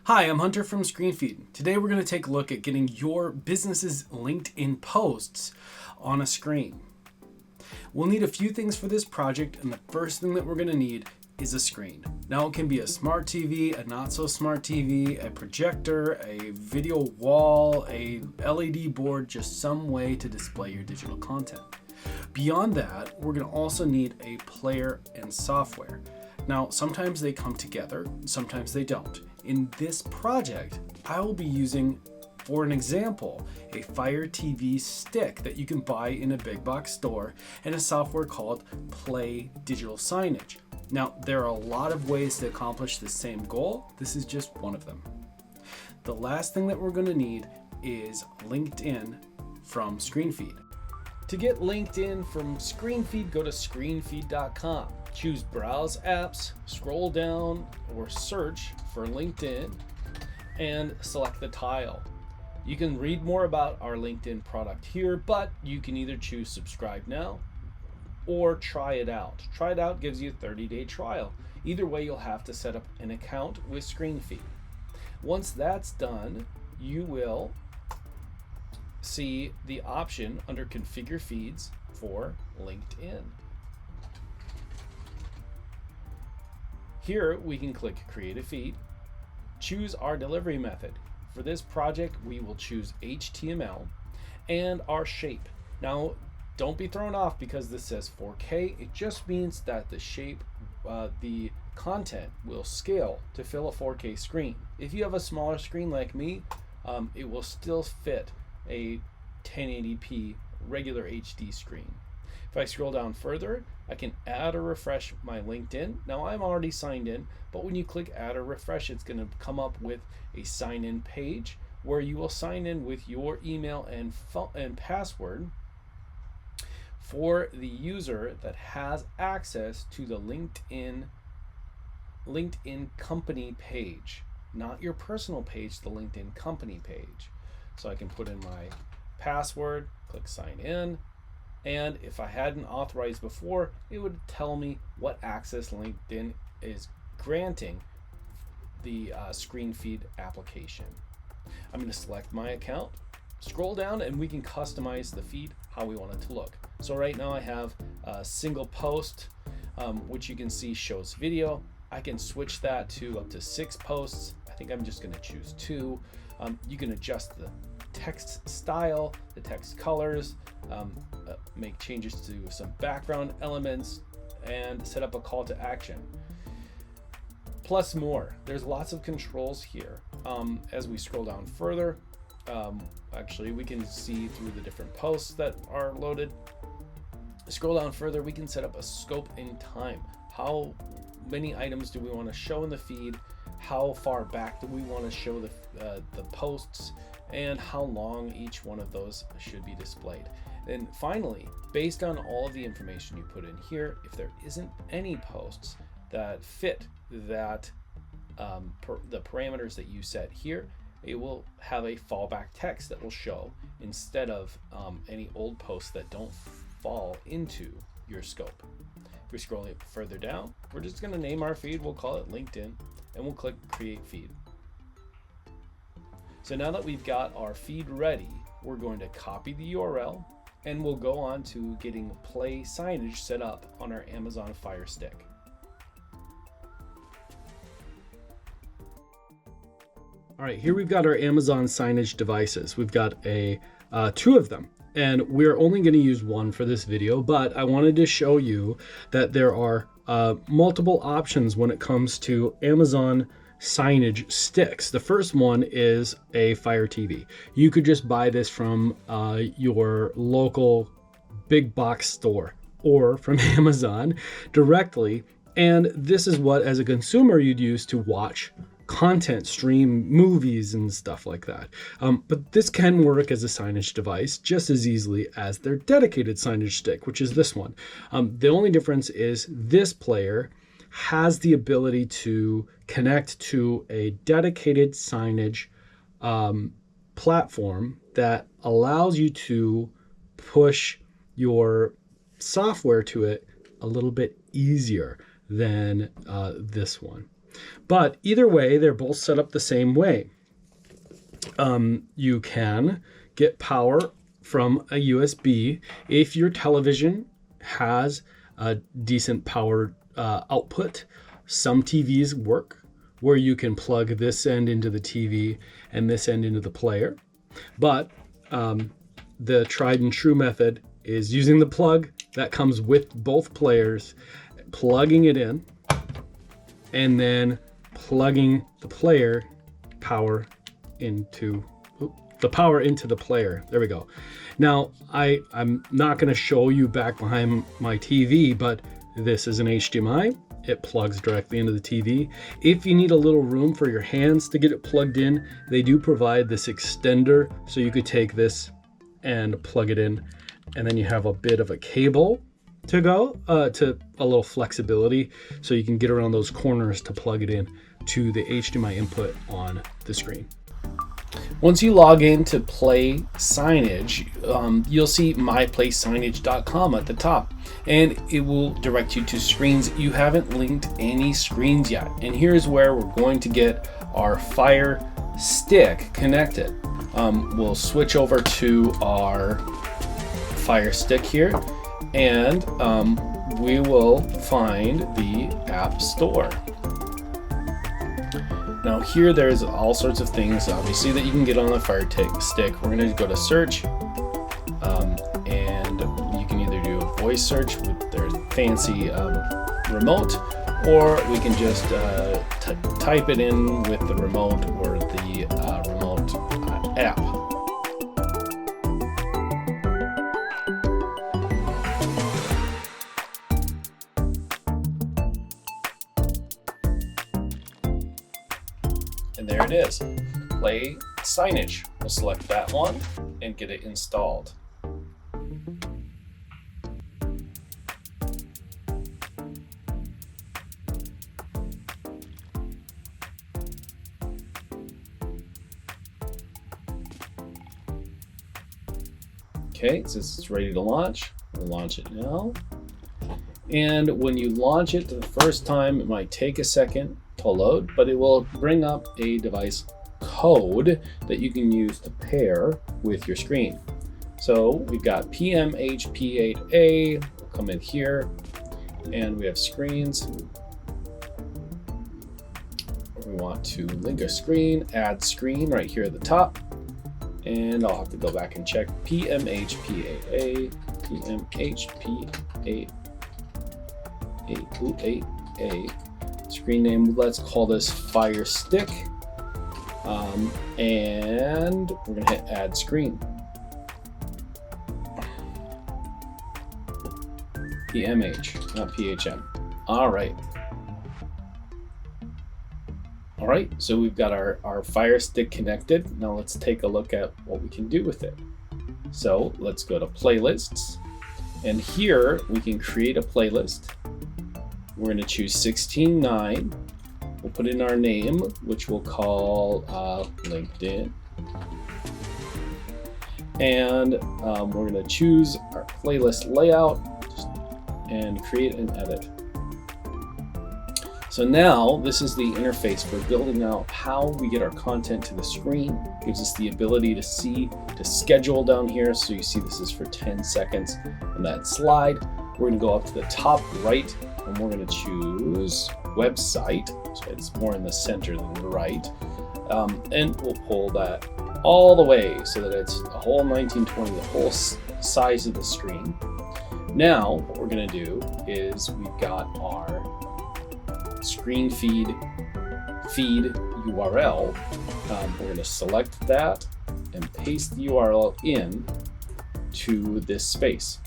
Hi, I'm Hunter from ScreenFeed. Today we're going to take a look at getting your business's LinkedIn posts on a screen. We'll need a few things for this project, and the first thing that we're going to need is a screen. Now it can be a smart TV, a not so smart TV, a projector, a video wall, a LED board, just some way to display your digital content. Beyond that, we're going to also need a player and software. Now, sometimes they come together, sometimes they don't. In this project, I will be using, for an example, a Fire TV stick that you can buy in a big box store and a software called Play Digital Signage. Now, there are a lot of ways to accomplish the same goal. This is just one of them. The last thing that we're going to need is LinkedIn from ScreenFeed. To get LinkedIn from ScreenFeed, go to screenfeed.com. Choose Browse Apps, scroll down or search for LinkedIn, and select the tile. You can read more about our LinkedIn product here, but you can either choose Subscribe Now or Try It Out. Try It Out gives you a 30-day trial. Either way, you'll have to set up an account with ScreenFeed. Once that's done, you will see the option under Configure Feeds for LinkedIn. Here we can click Create a Feed, choose our delivery method. For this project, we will choose HTML and our shape. Now, don't be thrown off because this says 4K. It just means that the shape, the content will scale to fill a 4K screen. If you have a smaller screen like me, it will still fit a 1080p regular HD screen. If I scroll down further, I can add or refresh my LinkedIn. Now I'm already signed in, but when you click add or refresh, it's going to come up with a sign in page where you will sign in with your email and password for the user that has access to the LinkedIn company page, not your personal page, the LinkedIn company page. So I can put in my password, click sign in, and if I hadn't authorized before, it would tell me what access LinkedIn is granting the ScreenFeed application. I'm going to select my account, scroll down, and we can customize the feed how we want it to look. So right now I have a single post, which you can see shows video. I can switch that to up to 6 posts. I think I'm just going to choose 2. You can adjust the text style, the text colors, make changes to some background elements, and set up a call to action. Plus more. There's lots of controls here. As we scroll down further, actually we can see through the different posts that are loaded. Scroll down further, we can set up a scope in time. How many items do we want to show in the feed? How far back do we want to show the posts, and how long each one of those should be displayed. And finally, based on all of the information you put in here, if there isn't any posts that fit that the parameters that you set here, it will have a fallback text that will show instead of any old posts that don't fall into your scope. If we scroll further down, we're just going to name our feed. We'll call it LinkedIn, and we'll click Create Feed. So now that we've got our feed ready, we're going to copy the URL, and we'll go on to getting Play Signage set up on our Amazon Fire Stick. All right, here we've got our Amazon Signage devices. We've got 2 of them, and we're only going to use one for this video, but I wanted to show you that there are multiple options when it comes to Amazon signage sticks. The first one is a Fire TV. You could just buy this from your local big box store or from Amazon directly, and this is what, as a consumer, you'd use to watch content, stream movies and stuff like that. But this can work as a signage device just as easily as their dedicated signage stick, which is this one. The only difference is this player has the ability to connect to a dedicated signage platform that allows you to push your software to it a little bit easier than this one. But either way, they're both set up the same way. You can get power from a USB if your television has a decent power output. Some TVs work where you can plug this end into the TV and this end into the player. But the tried and true method is using the plug that comes with both players, plugging it in, and then plugging the player power into the player. There we go. Now, I'm not going to show you back behind my TV, but this is an HDMI. It plugs directly into the TV. If you need a little room for your hands to get it plugged in, they do provide this extender, so you could take this and plug it in, and then you have a bit of a cable to go to a little flexibility, so you can get around those corners to plug it in to the HDMI input on the screen. Once you log in to Play Signage, you'll see myplaysignage.com at the top, and it will direct you to screens. You haven't linked any screens yet, and here's where we're going to get our Fire Stick connected. We'll switch over to our Fire Stick here, and we will find the App Store. Now here there's all sorts of things obviously that you can get on the Fire Stick. We're going to go to search, and you can either do a voice search with their fancy remote, or we can just type it in with the remote or the remote app. And there it is, Play Signage. We'll select that one and get it installed. Okay, it says it's ready to launch. We'll launch it now. And when you launch it the first time, it might take a second to load, but it will bring up a device code that you can use to pair with your screen. So we've got PMHP8A, we'll come in here, and we have screens. We want to link a screen, add screen right here at the top, and I'll have to go back and check PMHP8A, PMHP8A. Screen name, let's call this Fire Stick, and we're going to hit add screen. PMH, not PHM. All right, so we've got our Fire Stick connected. Now let's take a look at what we can do with it. So let's go to playlists, and here we can create a playlist. We're going to choose 16:9. We'll put in our name, which we'll call LinkedIn. And we're going to choose our playlist layout and create and edit. So now this is the interface for building out how we get our content to the screen. It gives us the ability to see, to schedule down here. So you see this is for 10 seconds on that slide. We're going to go up to the top right, and we're going to choose website, so it's more in the center than the right, and we'll pull that all the way so that it's a whole 1920, the whole size of the screen. Now what we're going to do is we've got our screen feed URL. We're going to select that and paste the URL in to this space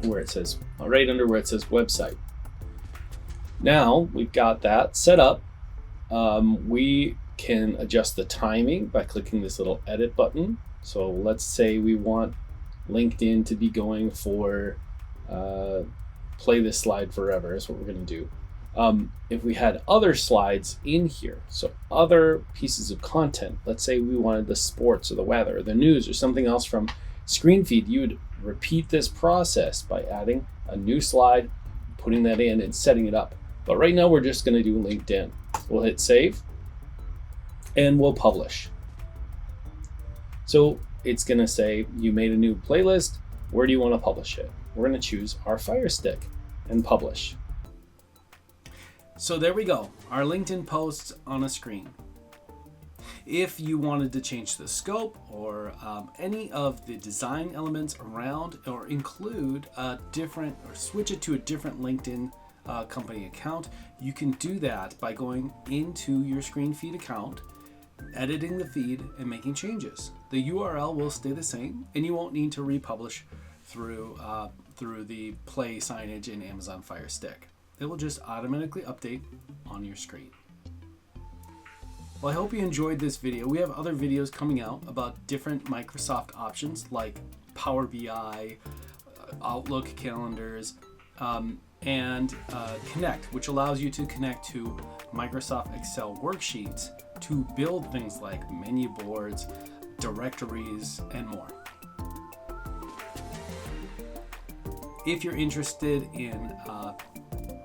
where it says, right under where it says website. Now we've got that set up. We can adjust the timing by clicking this little edit button. So let's say we want LinkedIn to be going for play this slide forever is what we're going to do. If we had other slides in here, so other pieces of content, let's say we wanted the sports or the weather or the news or something else from screen feed, you would repeat this process by adding a new slide, putting that in and setting it up But right now we're just going to do LinkedIn. We'll hit save and we'll publish. So it's going to say you made a new playlist. Where do you want to publish it? We're going to choose our Fire Stick and publish. So there we go, our LinkedIn posts on a screen. If you wanted to change the scope or any of the design elements around, or include a different, or switch it to a different LinkedIn company account, you can do that by going into your ScreenFeed account, editing the feed, and making changes. The URL will stay the same, and you won't need to republish through the Play signage in Amazon Fire Stick. It will just automatically update on your screen. Well, I hope you enjoyed this video. We have other videos coming out about different Microsoft options like Power BI, Outlook calendars, and Connect, which allows you to connect to Microsoft Excel worksheets to build things like menu boards, directories, and more. If you're interested in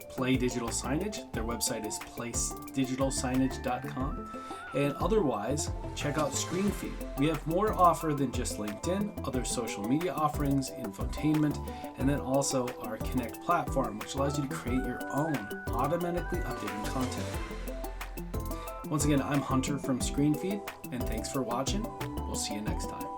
Play Digital Signage, their website is placedigitalsignage.com. And otherwise, check out ScreenFeed. We have more offer than just LinkedIn, other social media offerings, infotainment, and then also our Connect platform, which allows you to create your own automatically updating content. Once again, I'm Hunter from ScreenFeed, and thanks for watching. We'll see you next time.